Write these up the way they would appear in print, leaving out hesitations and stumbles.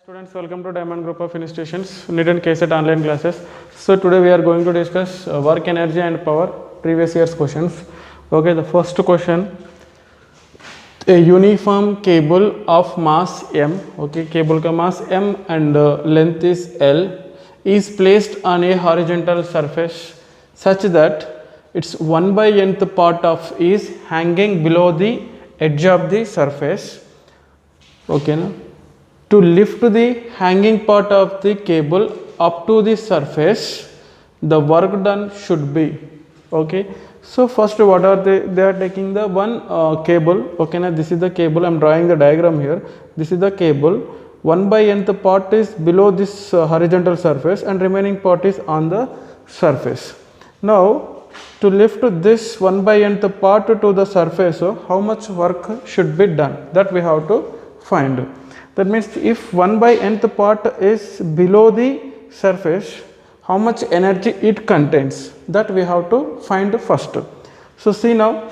Students, welcome to Diamond Group of Institutions, NEET and KCET online classes. So today we are going to discuss work energy and power previous year's questions. Okay, the first question, a uniform cable of mass m, okay, cable ka mass m and length is L, is placed on a horizontal surface such that its 1 by nth part of is hanging below the edge of the surface. Okay, na? To lift the hanging part of the cable up to the surface, the work done should be. Okay, so first what are they are taking the one cable. Okay, now this is the cable. I am drawing the diagram here. This is the cable. 1 by nth part is below this horizontal surface and remaining part is on the surface. Now to lift this 1 by nth part to the surface, so how much work should be done, that we have to find. That means if 1 by nth part is below the surface, how much energy it contains, that we have to find first. So see now,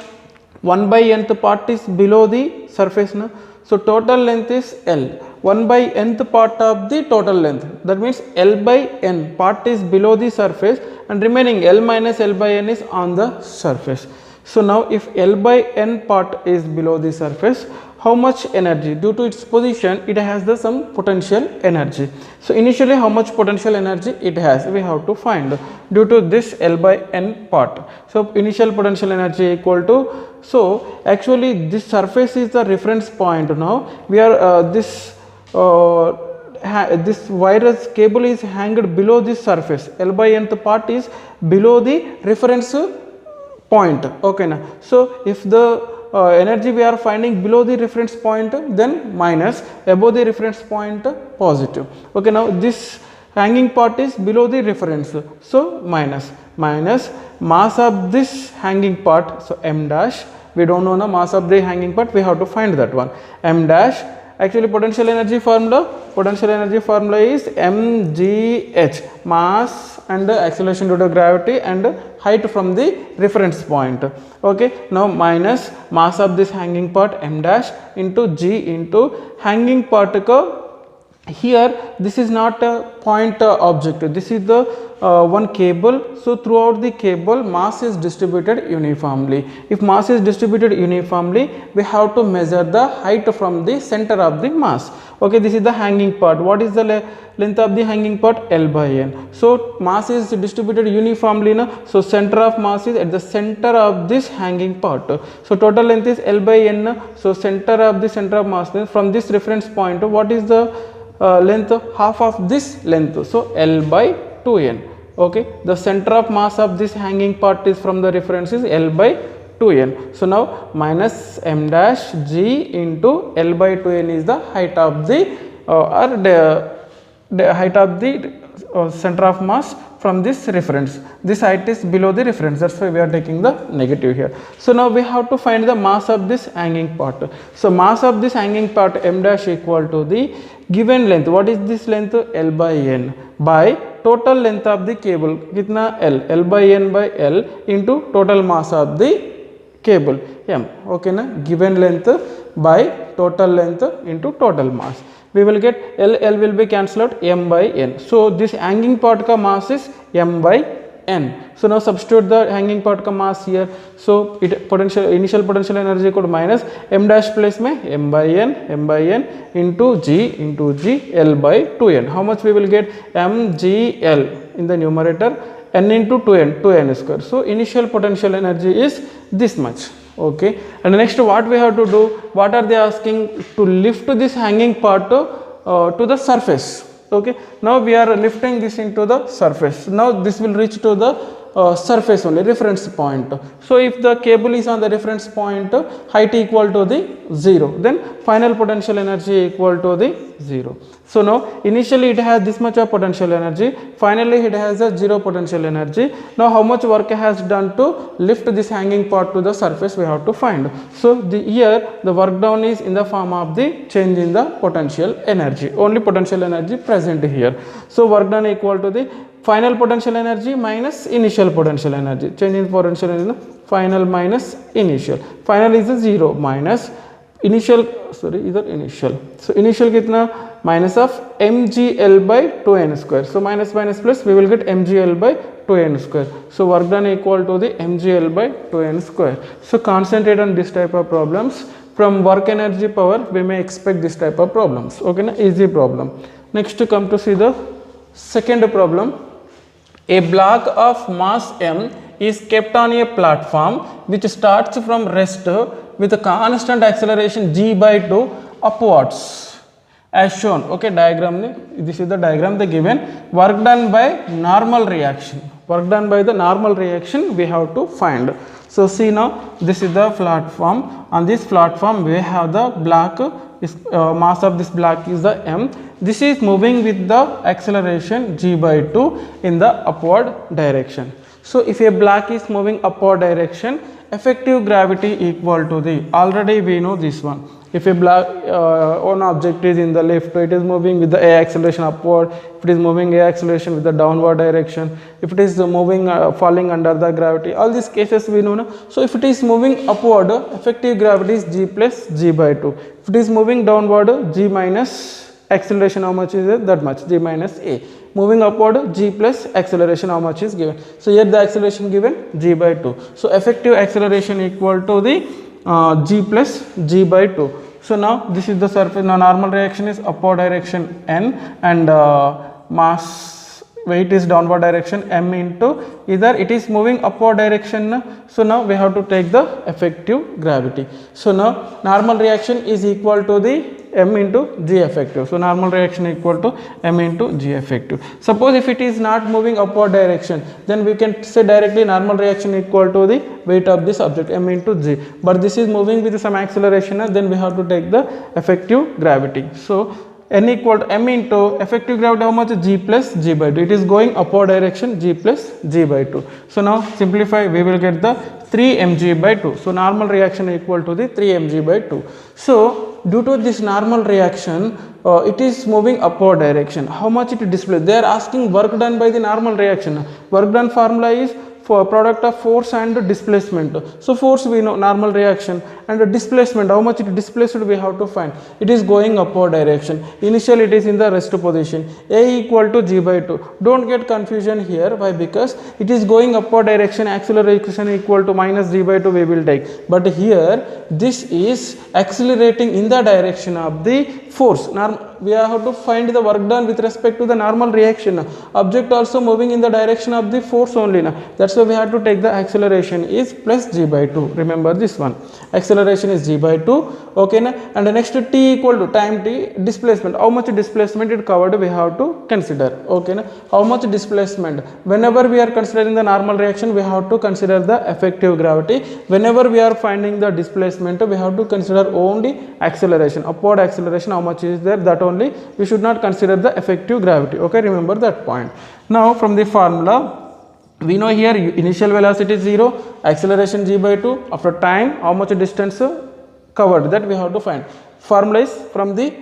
1 by nth part is below the surface now. So total length is L. 1 by nth part of the total length, that means L by n part is below the surface and remaining L minus L by n is on the surface. So now if L by n part is below the surface, how much energy, due to its position it has the some potential energy. So initially how much potential energy it has, we have to find due to this L by n part. So initial potential energy equal to, so actually this surface is the reference point. Now we are this wire cable is hanged below this surface. L by nth part is below the reference point. Okay, na? So if the energy we are finding below the reference point, then minus, above the reference point positive. Okay, now this hanging part is below the reference, so minus mass of this hanging part, so m dash, we don't know the mass of the hanging part, we have to find that one, m dash. Actually potential energy formula is mgh, mass and acceleration due to gravity and height from the reference point. Okay, now minus mass of this hanging part m dash into g into hanging particle. Here this is not a point object, this is the one cable. So throughout the cable mass is distributed uniformly. If mass is distributed uniformly, we have to measure the height from the center of the mass. Okay, this is the hanging part. What is the length of the hanging part? L by n. So mass is distributed uniformly na? So center of mass is at the center of this hanging part. So total length is L by n na? So center of mass, then from this reference point, what is the length? Half of this length, so L by 2n. Okay, the center of mass of this hanging part is from the reference is L by 2n. So now minus m dash g into L by 2n is the height of the height of the center of mass from this reference. This height is below the reference, that's why we are taking the negative here. So now we have to find the mass of this hanging part. So mass of this hanging part m dash equal to the given length. What is this length? L by n by total length of the cable, kitna L by n by L into total mass of the cable m. Okay, na? Given length by total length into total mass, we will get L will be cancelled out, m by n. So this hanging part ka mass is m by n. So now substitute the hanging part ka mass here. So initial potential energy equal to minus m dash place mein m by n into g L by 2n. How much we will get? mgl in the numerator, n into 2n square. So initial potential energy is this much. Okay, and next what we have to do, what are they asking? To lift this hanging part to the surface. Okay, now we are lifting this into the surface. Now this will reach to the surface only, reference point. So if the cable is on the reference point, height equal to the 0, then final potential energy equal to the 0. So now initially it has this much of potential energy, finally it has a 0 potential energy. Now how much work has done to lift this hanging part to the surface, we have to find. So here the work done is in the form of the change in the potential energy, only potential energy present here. So work done equal to the final potential energy minus initial potential energy, change in potential energy, final minus initial, final is a 0 minus initial, sorry, इधर initial. So initial कितना minus of mgl by 2n square. So minus minus plus, we will get mgl by 2n square. So work done equal to the mgl by 2n square. So concentrate on this type of problems. From work energy power, we may expect this type of problems. Okay, na? Easy problem. Next to come to see the second problem. A block of mass m is kept on a platform which starts from rest with a constant acceleration g by 2 upwards as shown. Okay, diagram, this is the diagram they given. Work done by normal reaction. Work done by the normal reaction we have to find. So see now, this is the platform. On this platform we have the block, mass of this block is the m. This is moving with the acceleration g by 2 in the upward direction. So if a block is moving upward direction, effective gravity equal to the, already we know this one. If a block, one object is in the left, it is moving with the a acceleration upward. If it is moving a acceleration with the downward direction, if it is moving falling under the gravity, all these cases we know. So if it is moving upward, effective gravity is g plus g by 2. If it is moving downward, g minus acceleration, how much is it? That much, g minus a. Moving upward, g plus acceleration, how much is given? So here the acceleration given, g by 2. So effective acceleration equal to the g plus g by 2. So now this is the surface. Now normal reaction is upward direction n, and mass weight is downward direction m into, either it is moving upward direction. So now we have to take the effective gravity. So now normal reaction is equal to the m into g effective. So normal reaction equal to m into g effective. Suppose if it is not moving upward direction, then we can say directly normal reaction equal to the weight of this object, m into g. But this is moving with some acceleration, then we have to take the effective gravity. So n equal to m into effective gravity, how much? G plus g by 2. It is going upward direction, g plus g by 2. So now simplify, we will get the 3 mg by 2. So normal reaction equal to the 3 mg by 2. So due to this normal reaction, it is moving upward direction. How much it displaces? They are asking work done by the normal reaction. Work done formula is for product of force and displacement. So force we know, normal reaction, and the displacement, how much it displaced we have to find. It is going upward direction. Initially it is in the rest position. A equal to g by 2. Don't get confusion here. Why? Because it is going upward direction, acceleration equal to minus g by 2 we will take. But here this is accelerating in the direction of the force. We have to find the work done with respect to the normal reaction. Object also moving in the direction of the force only. That's why we have to take the acceleration is plus g by 2. Remember this one. Acceleration is g by 2. Okay, and the next t equal to time t, displacement. How much displacement it covered we have to consider. Okay, how much displacement. Whenever we are considering the normal reaction, we have to consider the effective gravity. Whenever we are finding the displacement, we have to consider only acceleration, upward acceleration, how much is there, that only. We should not consider the effective gravity. Okay, remember that point. Now from the formula, we know here initial velocity is 0, acceleration g by 2, after time how much distance covered, that we have to find. Formula is from the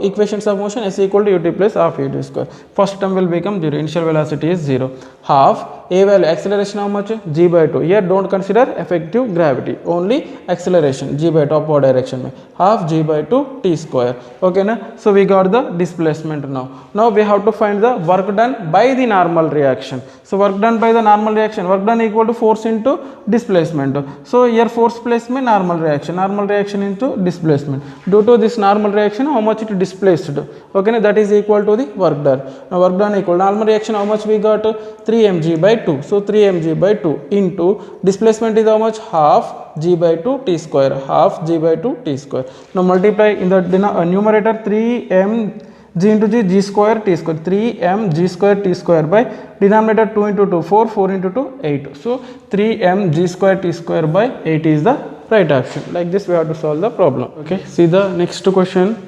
equations of motion, s equal to ut plus half ut square. First term will become 0, initial velocity is 0. Half a value, acceleration how much? G by 2. Here don't consider effective gravity, only acceleration g by 2 upward direction. Half g by 2 t square. Okay, na? So we got the displacement now. Now we have to find the work done by the normal reaction. So work done by the normal reaction, work done equal to force into displacement. So here force plus means normal reaction into displacement. Due to this normal reaction, how much it displaced? Okay, that is equal to the work done. Now work done equal normal reaction, how much we got? 3 mg by 2. So 3 mg by 2 into displacement is how much? Half g by 2 t square. Half g by 2 t square. Now multiply in the numerator 3 m g into g square t square. 3 m g square t square by denominator 2 into 2 4, 4 into 2 8. So 3 m g square t square by 8 is the right option. Like this we have to solve the problem. Okay, see the next question.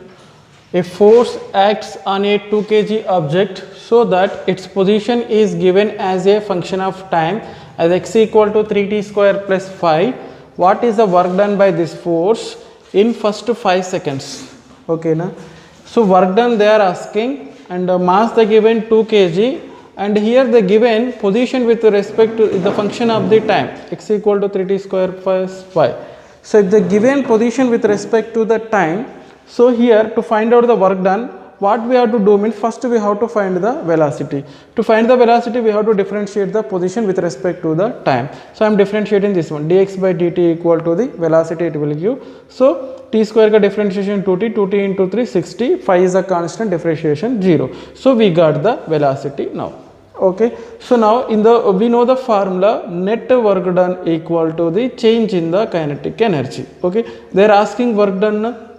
A force acts on a 2 kg object so that its position is given as a function of time as x equal to 3t square plus 5. What is the work done by this force in first 5 seconds? Okay, na? So work done they are asking, and mass they given 2 kg, and here the given position with respect to the function of the time x equal to 3t square plus 5. So if the given position with respect to the time, so here to find out the work done, what we have to do means first we have to find the velocity. To find the velocity we have to differentiate the position with respect to the time. So I am differentiating this one, dx by dt equal to the velocity it will give. So t square ka differentiation 2t, 2t into 3 60, phi is a constant, differentiation 0. So we got the velocity now. Okay, so now in the we know the formula, net work done equal to the change in the kinetic energy. Okay, they are asking work done,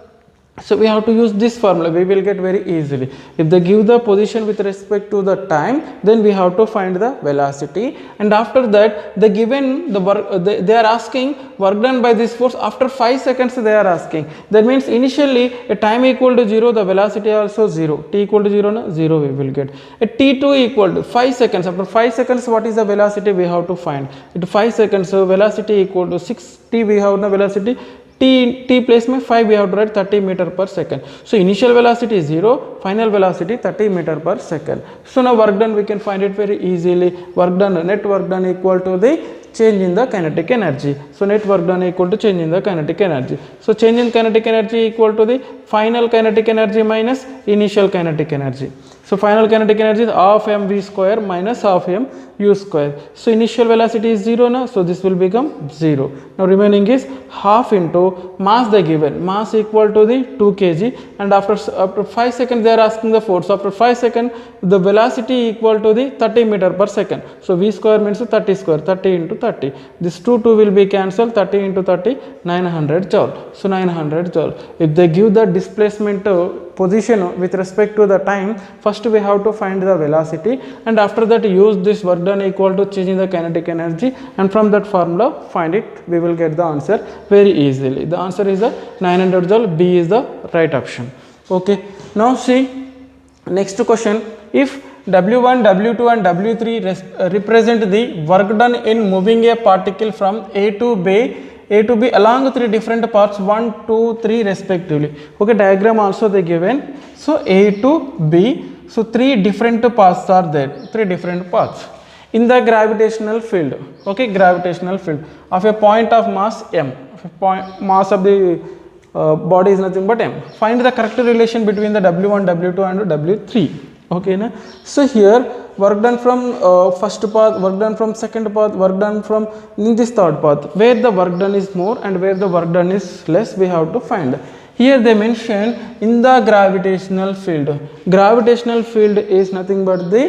so we have to use this formula, we will get very easily. If they give the position with respect to the time, then we have to find the velocity, and after that they given the work, they are asking work done by this force after 5 seconds they are asking. That means initially a time equal to 0, the velocity also 0, t equal to 0, na? 0 we will get. At t2 equal to 5 seconds, after 5 seconds what is the velocity we have to find. At 5 seconds so velocity equal to 6t, we have the velocity, t place में 5 we have to write 30 meter per second. So initial velocity is 0, final velocity 30 meter per second. So now work done we can find it very easily. Work done, net work done equal to the change in the kinetic energy. So net work done equal to change in the kinetic energy. So change in kinetic energy equal to the final kinetic energy minus initial kinetic energy. So final kinetic energy is half mv square minus half m u square. So initial velocity is 0 now, so this will become 0. Now remaining is half into mass they given, mass equal to the 2 kg, and after 5 seconds they are asking the force. After 5 seconds the velocity equal to the 30 meter per second. So v square means 30 square, 30 into 30. This 2 will be cancelled, 30 into 30, 900 joule. So 900 joule. If they give the displacement position with respect to the time, first we have to find the velocity, and after that use this work done equal to change in the kinetic energy, and from that formula find it, we will get the answer very easily. The answer is the 900 joule, B is the right option. Okay, now see next question. If W1, W2 and W3 represent the work done in moving a particle from A to B along 3 different paths 1, 2, 3 respectively. Okay, diagram also they given. So A to B, so 3 different paths are there, 3 different paths in the gravitational field. Okay, gravitational field of a point of mass m, mass of the body is nothing but m. Find the correct relation between the W1, W2 and W3. Okay, na? So here work done from first path, work done from second path, work done from in this third path, where the work done is more and where the work done is less, we have to find. Here they mention in the gravitational field. Gravitational field is nothing but the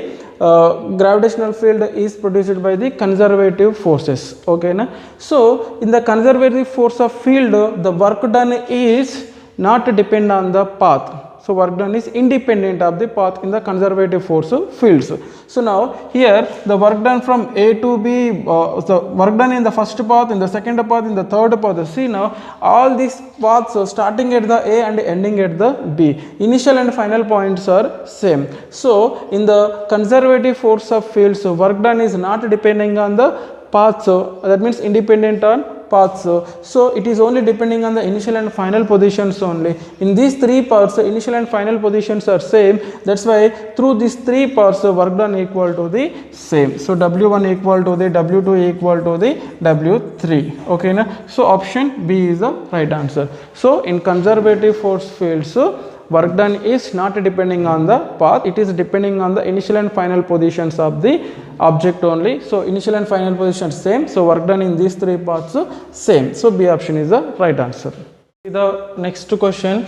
gravitational field is produced by the conservative forces. Okay, na? So in the conservative force of field, the work done is not depend on the path. So work done is independent of the path in the conservative force fields. So now here the work done from A to B, the work done in the first path, in the second path, in the third path. See now all these paths starting at the A and ending at the B. Initial and final points are same. So in the conservative force of fields, work done is not depending on the paths. That means independent on paths. So it is only depending on the initial and final positions only. In these 3 parts, initial and final positions are same. That's why through these 3 parts, work done equal to the same. So W1 equal to the W2 equal to the W3. Okay, na? So option B is the right answer. So in conservative force fields, work done is not depending on the path, it is depending on the initial and final positions of the object only. So initial and final positions same, so work done in these 3 paths same. So B option is the right answer. The next question,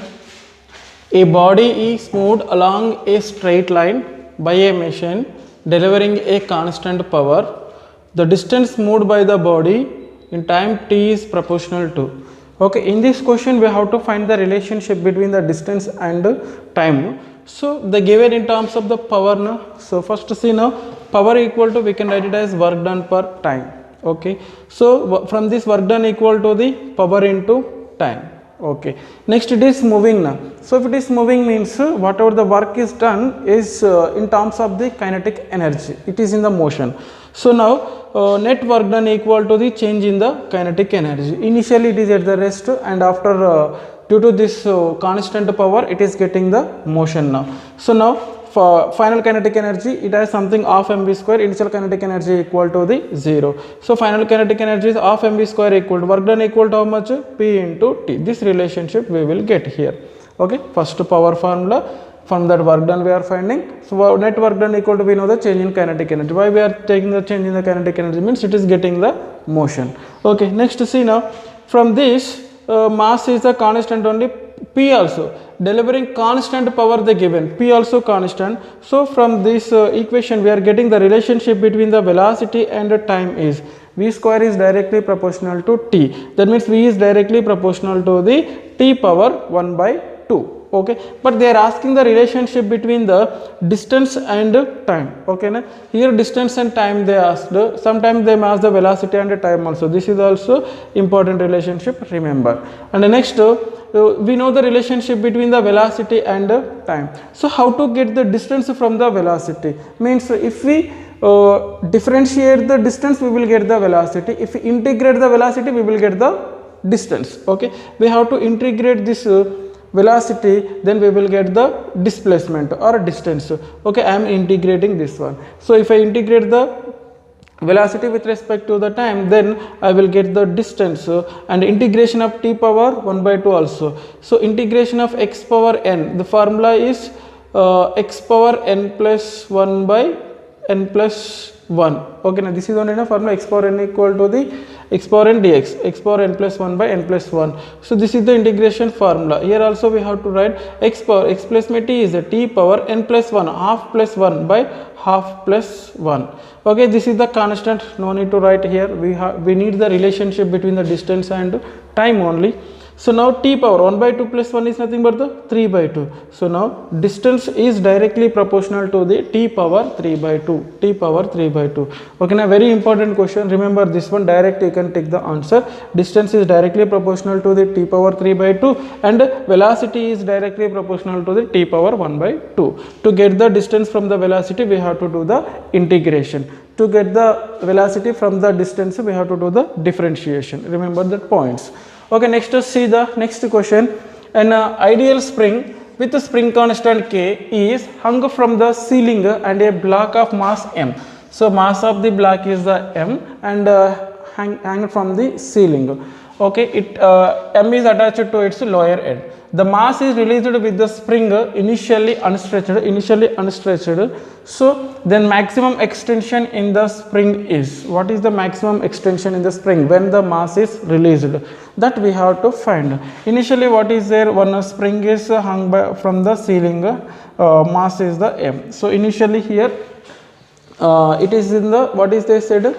a body is moved along a straight line by a machine delivering a constant power. The distance moved by the body in time t is proportional to. Okay, in this question we have to find the relationship between the distance and time. So they given in terms of the power now. So first see now, power equal to, we can write it as work done per time. Okay, so from this work done equal to the power into time. Okay, next it is moving now. So if it is moving means whatever the work is done is in terms of the kinetic energy, it is in the motion. So now net work done equal to the change in the kinetic energy. Initially it is at the rest, and after due to this constant power it is getting the motion now. So now for final kinetic energy, it has something half mv square, initial kinetic energy equal to the 0. So final kinetic energy is half mv square equal to work done equal to how much? P into T. This relationship we will get here. Okay, first power formula, from that work done we are finding. So net work done equal to, we know the change in kinetic energy. Why we are taking the change in the kinetic energy means it is getting the motion. Okay, next see now, from this mass is the constant only, P also delivering constant power they given, P also constant. So from this equation we are getting the relationship between the velocity and the time is V square is directly proportional to T. That means V is directly proportional to the T power 1 by 2. Okay, but they are asking the relationship between the distance and time. Okay, na? Here distance and time they asked, sometimes they ask the velocity and the time also. This is also important relationship, remember. And the next we know the relationship between the velocity and time. So how to get the distance from the velocity means, if we differentiate the distance we will get the velocity, if we integrate the velocity we will get the distance. Okay, we have to integrate this velocity, then we will get the displacement or distance. Okay, I am integrating this one. So if I integrate the velocity with respect to the time, then I will get the distance, and integration of T power 1 by 2 also. So integration of x power n, the formula is x power n plus 1 by n plus 1. Okay, now this is only a formula, x power n equal to the x power n dx, x power n plus 1 by n plus 1. So this is the integration formula. Here also we have to write x power, x plus my t is a t power n plus 1, half plus 1 by half plus 1. Okay, this is the constant, no need to write here. We need the relationship between the distance and time only. So now T power 1 by 2 plus 1 is nothing but the 3 by 2. So now distance is directly proportional to the T power 3 by 2. T power 3 by 2. Okay, now very important question. Remember this one, direct you can take the answer. Distance is directly proportional to the T power 3 by 2 and velocity is directly proportional to the T power 1 by 2. To get the distance from the velocity we have to do the integration. To get the velocity from the distance we have to do the differentiation. Remember that points. Okay, next see the next question. An ideal spring with a spring constant K is hung from the ceiling and a block of mass M. So mass of the block is the M and hang from the ceiling. Okay, M is attached to its lower end. The mass is released with the spring initially unstretched. So then maximum extension in the spring is, what is the maximum extension in the spring when the mass is released? That we have to find. Initially what is there, one spring is hung from the ceiling, mass is the M. So initially here it is in the, what is they said,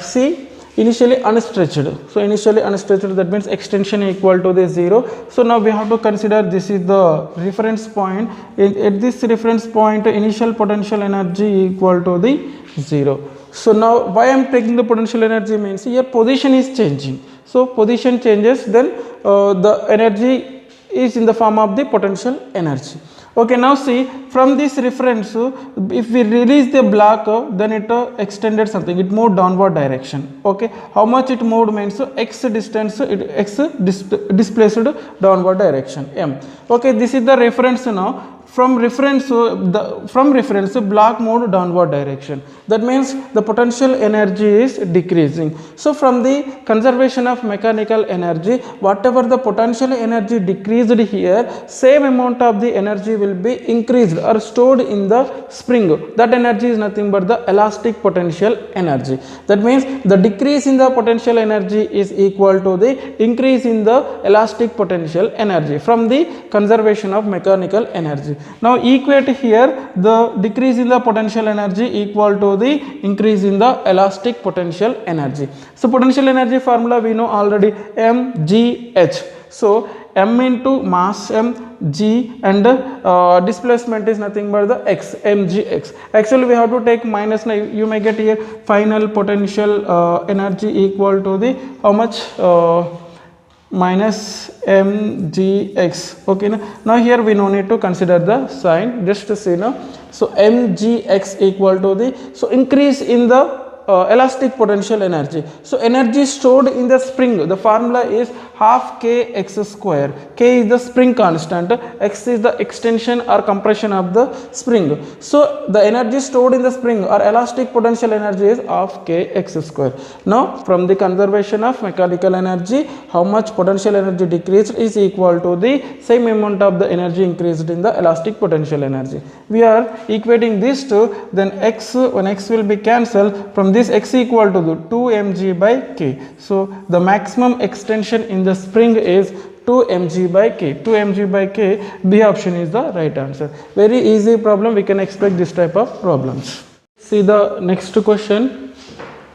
C, initially unstretched. So initially unstretched, that means extension equal to the 0. So now we have to consider this is the reference point. At this reference point initial potential energy equal to the 0. So now why I am taking the potential energy means here position is changing. So position changes, then the energy is in the form of the potential energy. Okay, now see from this reference, if we release the block, then it extended something, it moved downward direction. Okay, how much it moved means x distance, x displaced downward direction M. Okay, this is the reference now. From reference block moved downward direction. That means the potential energy is decreasing. So from the conservation of mechanical energy, whatever the potential energy decreased here, same amount of the energy will be increased or stored in the spring. That energy is nothing but the elastic potential energy. That means the decrease in the potential energy is equal to the increase in the elastic potential energy from the conservation of mechanical energy. Now equate here the decrease in the potential energy equal to the increase in the elastic potential energy. So potential energy formula we know already, mgh. So m into mass m, g, and displacement is nothing but the x, mgx. Actually we have to take minus, now you may get here final potential energy equal to the how much, minus mgx. Okay, now here we no need to consider the sign, just to see now. So mgx equal to the, so increase in the elastic potential energy. So energy stored in the spring, the formula is half kx square. K is the spring constant, x is the extension or compression of the spring. So the energy stored in the spring or elastic potential energy is half kx square. Now from the conservation of mechanical energy, how much potential energy decreased is equal to the same amount of the energy increased in the elastic potential energy. We are equating these two, then x, when x will be cancelled, from this x equal to the 2 mg by k. So the maximum extension in the spring is 2 mg by k. 2 mg by k, B option is the right answer. Very easy problem, we can expect this type of problems. See the next question.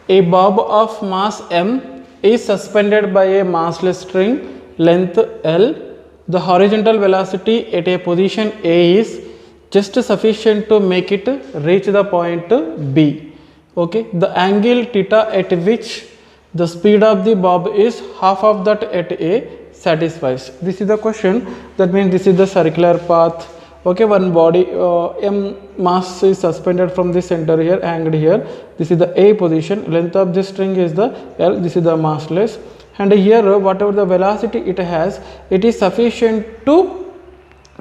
A bob of mass m is suspended by a massless string length L. The horizontal velocity at a position A is just sufficient to make it reach the point B. Okay, the angle theta at which the speed of the bob is half of that at A satisfies. This is the question. That means this is the circular path. Okay, one body m mass is suspended from the center here, hanged here. This is the A position. Length of this string is the L. This is the massless. And here whatever the velocity it has, it is sufficient to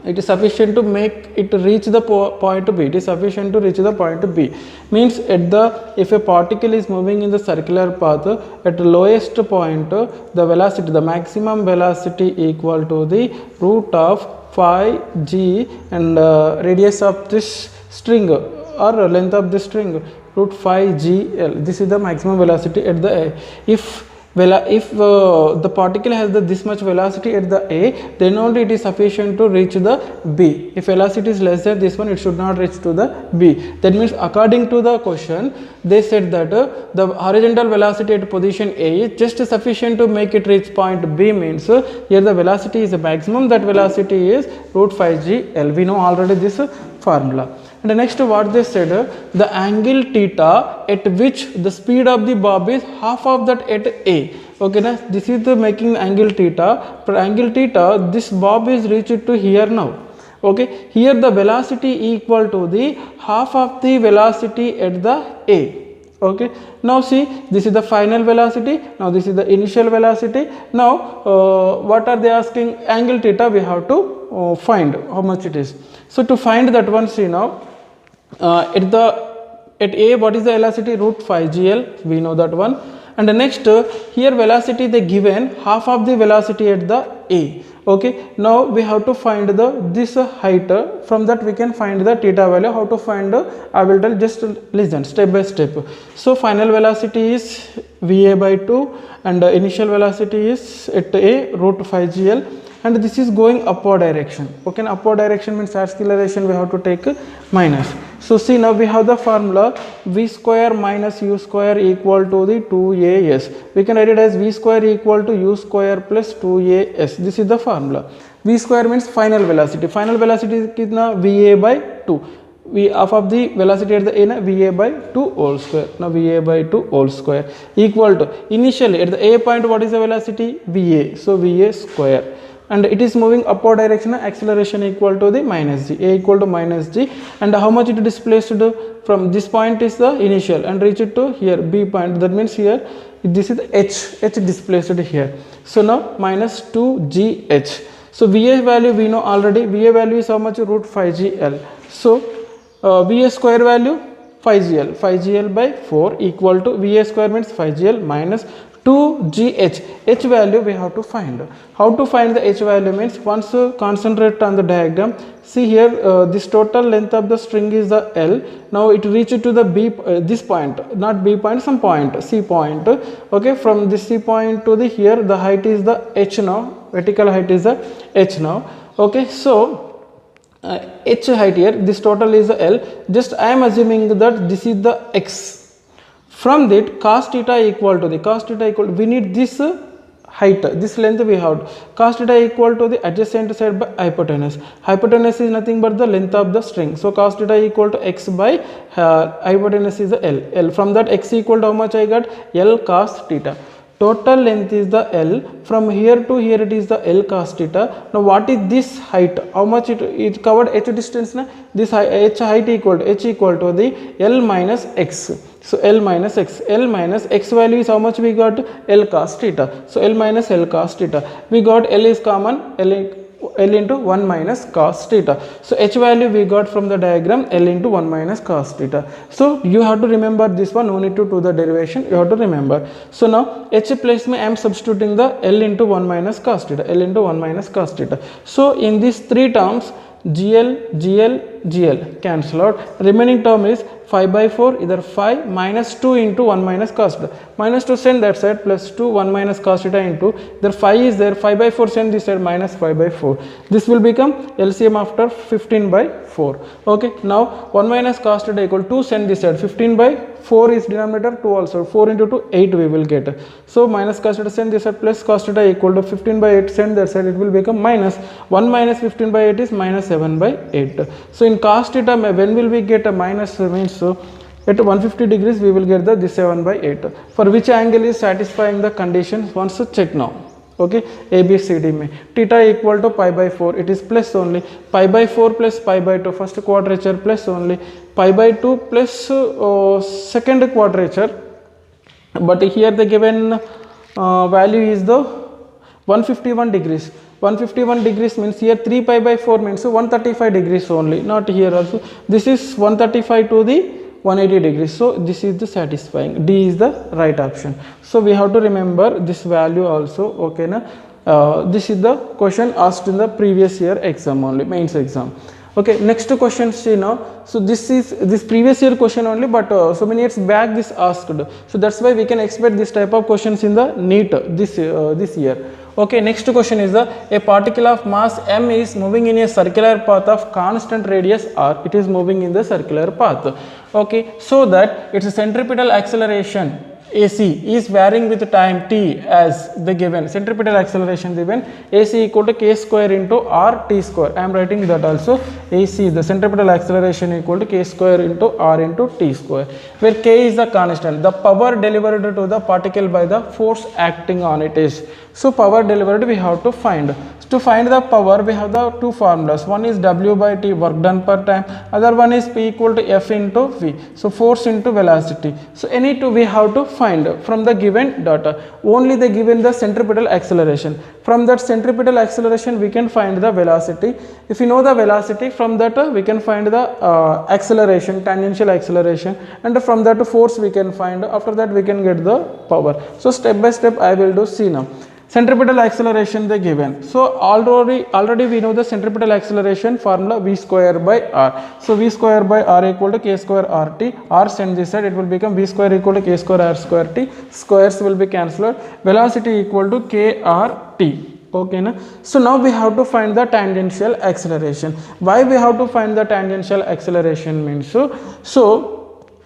make it reach the point B. It is sufficient to reach the point B. Means if a particle is moving in the circular path, at the lowest point the velocity, the maximum velocity equal to the root of phi g and radius of this string or length of this string, root phi g L. This is the maximum velocity at the A. If the particle has this much velocity at the A, then only it is sufficient to reach the B. If velocity is less than this one, it should not reach to the B. That means according to the question, they said that the horizontal velocity at position A is just sufficient to make it reach point B. Means here the velocity is the maximum, that velocity is root phi g L. We know already this formula. And next what they said, the angle theta at which the speed of the bob is half of that at A. Okay, now this is the making angle theta. For angle theta, this bob is reached to here now. Okay, here the velocity equal to the half of the velocity at the A. Okay, now see, this is the final velocity, now this is the initial velocity. Now what are they asking? Angle theta we have to find how much it is. So to find that one, see now at A, what is the velocity? Root phi gl, we know that one. And the next here velocity they given half of the velocity at the A. Okay, now we have to find this height. From that we can find the theta value. How to find? I will tell, just listen step by step. So final velocity is Va by 2 and initial velocity is at A, root phi gl, and this is going upward direction. Okay, and upward direction means acceleration we have to take minus. So see, now we have the formula v square minus u square equal to the 2as. We can write it as v square equal to u square plus 2as. This is the formula. V square means final velocity. Final velocity is kitna? Va by 2. We half of the velocity at the A na Va by 2 whole square. Now Va by 2 whole square equal to initially at the A point what is the velocity? Va. So Va square. And it is moving upward direction, acceleration equal to the minus g, A equal to minus g, and how much it displaced from this point is the initial and reach it to here B point. That means here this is h displaced here. So now minus 2gh. So Va value we know already. Va value is how much? Root phi gl. So Va square value phi gl by 4 equal to Va square means phi gl minus 2gh. H value we have to find. How to find the h value means, once concentrate on the diagram. See here this total length of the string is the L. Now it reaches to the B, this point, not B point, some point, C point. Okay, from this C point to the here the height is the h now, vertical height is the h now. Okay, so h height here, this total is the L. Just I am assuming that this is the x. From that cos theta equal to we need this height, this length we have. Cos theta equal to the adjacent side by hypotenuse. Hypotenuse is nothing but the length of the string. So cos theta equal to x by hypotenuse is the L. From that x equal to how much I got? L cos theta. Total length is the L. From here to here it is the L cos theta. Now what is this height? How much it covered h distance? Na? This h height equal to the L minus x. So L minus x. L minus x value is how much we got? L cos theta. So L minus L cos theta. We got L is common, L into 1 minus cos theta. So H value we got from the diagram, L into 1 minus cos theta. So you have to remember this one, no need to do the derivation, you have to remember. So now H place me I am substituting the L into 1 minus cos theta, L into 1 minus cos theta. So in these three terms, GL, GL, GL cancel out. Remaining term is 5 by 4, either 5 minus 2 into 1 minus cos theta. Minus 2 send that side, plus 2 1 minus cos theta into, there 5 is there, 5 by 4 send this side, minus 5 by 4. This will become LCM after 15 by 4. Okay, now 1 minus cos theta equal 2, send this side, 15 by 4 is denominator, 2 also, 4 into 2, 8 we will get. So minus cos theta send this side, plus cos theta equal to 15 by 8 send that side, it will become minus 1 minus 15 by 8 is minus 7 by 8. So in cos theta, when will we get a minus, means so at 150 degrees we will get the this 7 by 8. For which angle is satisfying the conditions, once to check now. Okay, A, B, C, D में theta equal to pi by 4, it is plus only, pi by 4 plus pi by 2, first quadrature plus only, pi by 2 plus second quadrature, but here the given value is the 151 degrees. 151 degrees means here 3 pi by 4 means 135 degrees only, not here also. This is 135 to the 180 degrees. So this is the satisfying. D is the right option. So we have to remember this value also. Okay, na? This is the question asked in the previous year exam only, mains exam. Okay, next question see now. So this is this previous year question only, but so many years back this asked. So that's why we can expect this type of questions in the NEET this year. Okay, next question is a particle of mass m is moving in a circular path of constant radius r. It is moving in the circular path. Okay, so that its centripetal acceleration AC is varying with time t as the given centripetal acceleration given AC equal to k square into r t square. I am writing that also. AC, the centripetal acceleration equal to k square into r into t square, where k is the constant. The power delivered to the particle by the force acting on it is. So power delivered we have to find. To find the power we have the two formulas. One is W by T, work done per time. Other one is P equal to F into V. So force into velocity. So any two we have to find from the given data. Only the given the centripetal acceleration. From that centripetal acceleration we can find the velocity. If you know the velocity, from that we can find the acceleration, tangential acceleration, and from that force we can find. After that we can get the power. So step by step I will do. See now. Centripetal acceleration they given. So already we know the centripetal acceleration formula V square by R. So V square by R equal to K square RT. R send this side, it will become V square equal to K square R square T. Squares will be cancelled. Velocity equal to KRT. Okay, na? So now we have to find the tangential acceleration. Why we have to find the tangential acceleration means so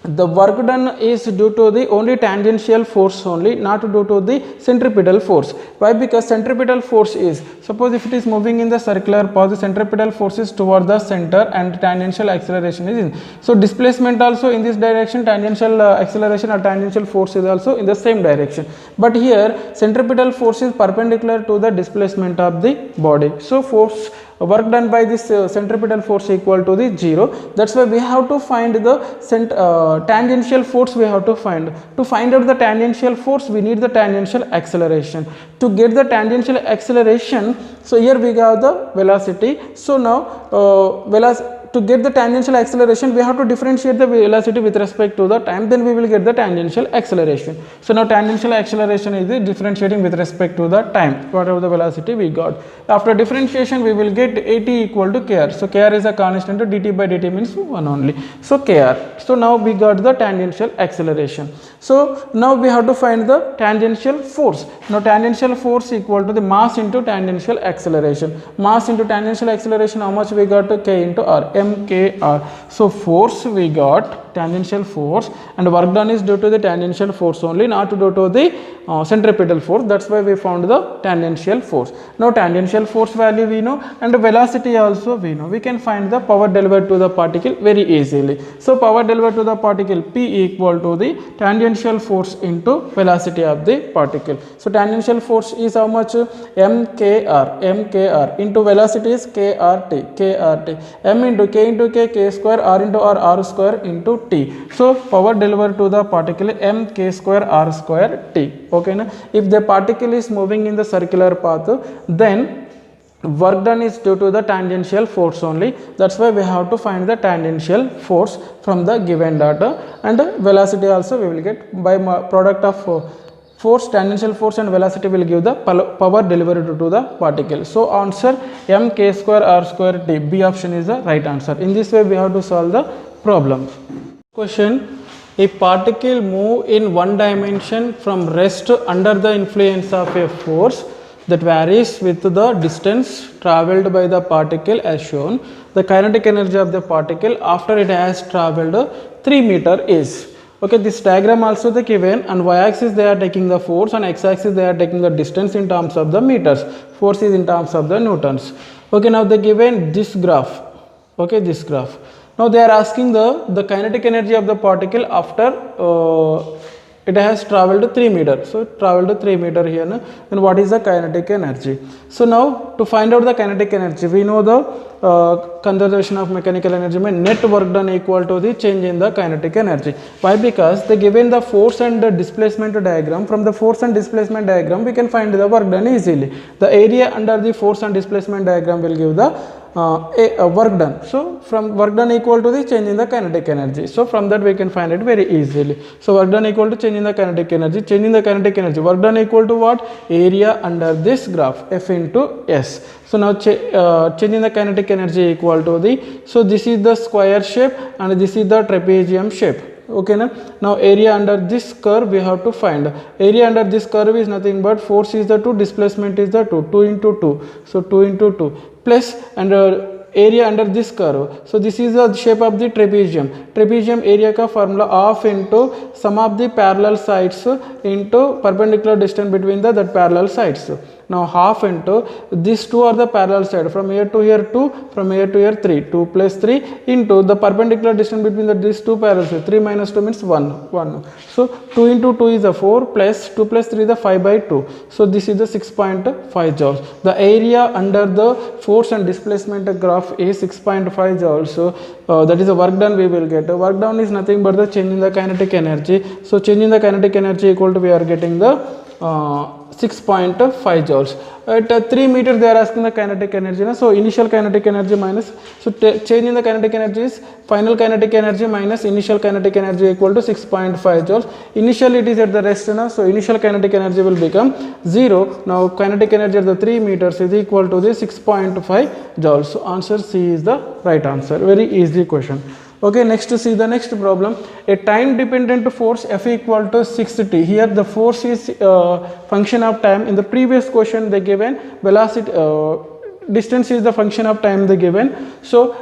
the work done is due to the only tangential force only, not due to the centripetal force. Why? Because centripetal force is, suppose if it is moving in the circular path, the centripetal force is toward the center and tangential acceleration is in. So displacement also in this direction, tangential acceleration or tangential force is also in the same direction. But here centripetal force is perpendicular to the displacement of the body. So force work done by this centripetal force equal to the 0. That's why we have to find the tangential force we have to find. To find out the tangential force we need the tangential acceleration. To get the tangential acceleration, so here we have the velocity. So now to get the tangential acceleration we have to differentiate the velocity with respect to the time, then we will get the tangential acceleration. So now tangential acceleration is the differentiating with respect to the time, whatever the velocity we got. After differentiation we will get AT equal to KR. So KR is a constant, dt by dt means 1 only. So KR. So now we got the tangential acceleration. So now we have to find the tangential force. Now tangential force equal to the mass into tangential acceleration. Mass into tangential acceleration, how much we got? To K into R. MKR. So force we got tangential force, and work done is due to the tangential force only, not due to the centripetal force. That's why we found the tangential force. Now tangential force value we know, and the velocity also we know. We can find the power delivered to the particle very easily. So power delivered to the particle P equal to the tangential force into velocity of the particle. So tangential force is how much? MKR into velocity is KRT. M into K, K square, R into R square into t. So power delivered to the particle m k square r square t. Okay na? If the particle is moving in the circular path, then work done is due to the tangential force only. That's why we have to find the tangential force from the given data, and velocity also we will get by product of force, tangential force and velocity will give the power delivered to the particle. So answer m k square r square t, B option is the right answer. In this way we have to solve the problem. Question: a particle move in one dimension from rest under the influence of a force that varies with the distance travelled by the particle as shown. The kinetic energy of the particle after it has travelled 3 meter is. Okay, this diagram also the given, and y-axis they are taking the force, and x-axis they are taking the distance in terms of the meters. Force is in terms of the newtons. Okay, now they given this graph. Okay, this graph. Now they are asking the kinetic energy of the particle after it has travelled 3 meter. So travelled 3 meter here. Then what is the kinetic energy? So now to find out the kinetic energy, we know the conservation of mechanical energy means net work done equal to the change in the kinetic energy. Why? Because they given the force and the displacement diagram. From the force and displacement diagram we can find the work done easily. The area under the force and displacement diagram will give the work done. So from work done equal to the change in the kinetic energy. So from that we can find it very easily. So work done equal to change in the kinetic energy. Change in the kinetic energy. Work done equal to what? Area under this graph, F into S. So now change in the kinetic energy equal to the, so this is the square shape and this is the trapezium shape. Okay now area under this curve we have to find. Area under this curve is nothing but force is the 2, displacement is the 2, 2 into 2. So 2 into 2 plus, and area under this curve. So this is the shape of the trapezium. Trapezium area ka formula half into sum of the parallel sides into perpendicular distance between the that parallel sides. Now half into these two are the parallel side, from here to here 2, from here to here 3, 2 plus 3 into the perpendicular distance between these two parallel sides. 3 minus 2 means 1. So 2 into 2 is a 4 plus 2 plus 3 is the 5 by 2. So this is the 6.5 joules. The area under the force and displacement graph is 6.5 joules. So that is the work done we will get. Work done is nothing but the change in the kinetic energy. So change in the kinetic energy equal to, we are getting the 6.5 joules. At 3 meters they are asking the kinetic energy. So initial kinetic energy minus, so change in the kinetic energy is final kinetic energy minus initial kinetic energy equal to 6.5 joules. Initially it is at the rest, so initial kinetic energy will become 0. Now kinetic energy at the 3 meters is equal to the 6.5 joules. So answer C is the right answer. Very easy question. Okay, next to see the next problem. A time dependent force F equal to 6t. Here the force is function of time. In the previous question they given velocity, distance is the function of time they given. So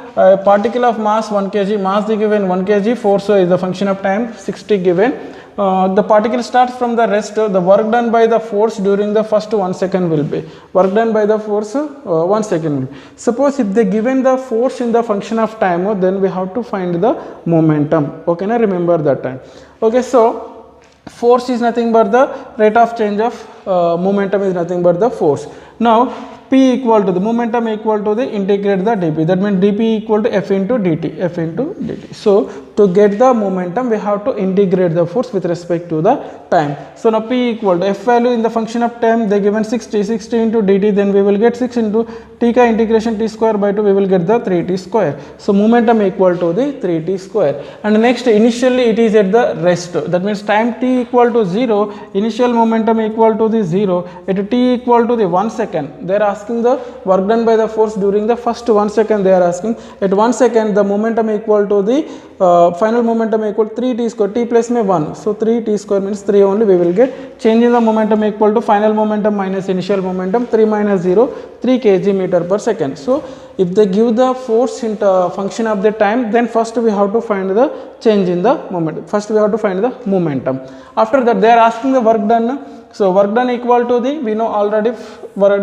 particle of mass 1 kg, mass they given 1 kg, force is the function of time 60 given. The particle starts from the rest. The work done by the force during the first 1 second will be, work done by the force 1 second will be. Suppose if they given the force in the function of time, then we have to find the momentum. Okay, now remember that time. Okay, so force is nothing but the rate of change of momentum is nothing but the force. Now P equal to the momentum equal to the integrate the dp. That means dp equal to f into dt. F into dt. So to get the momentum we have to integrate the force with respect to the time. So now P equal to f value in the function of time they given 60 into dt, then we will get 6 into t ka integration t square by 2, we will get the 3t square. So momentum equal to the 3t square. And next initially it is at the rest. That means time t equal to 0, initial momentum equal to the 0, at t equal to the 1 second. They are asking the work done by the force during the first 1 second. They are asking at 1 second the momentum equal to the final momentum equal to 3t square, t plus में 1. So 3t square means 3 only we will get. Change in the momentum equal to final momentum minus initial momentum, 3 minus 0, 3 kg meter per second. So if they give the force into function of the time, then first we have to find the change in the momentum. First we have to find the momentum. After that they are asking the work done. So work done equal to the, we know already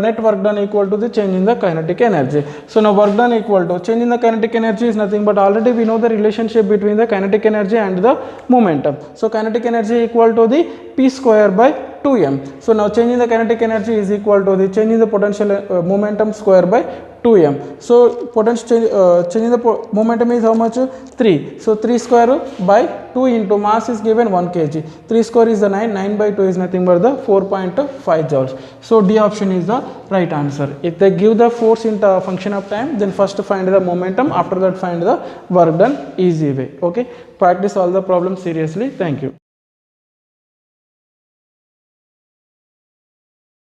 net work done equal to the change in the kinetic energy. So now work done equal to change in the kinetic energy is nothing but already we know the relationship between the kinetic energy and the momentum. So kinetic energy equal to the p square by 2m. So now change in the kinetic energy is equal to the change in the potential momentum square by 2 2m. So potential changing the momentum is how much? 3. So 3 square by 2 into mass is given 1 kg. 3 square is the 9. 9 by 2 is nothing but the 4.5 joules. So D option is the right answer. If they give the force in the function of time, then first find the momentum, after that find the work done, easy way. Okay, practice all the problems seriously. Thank you.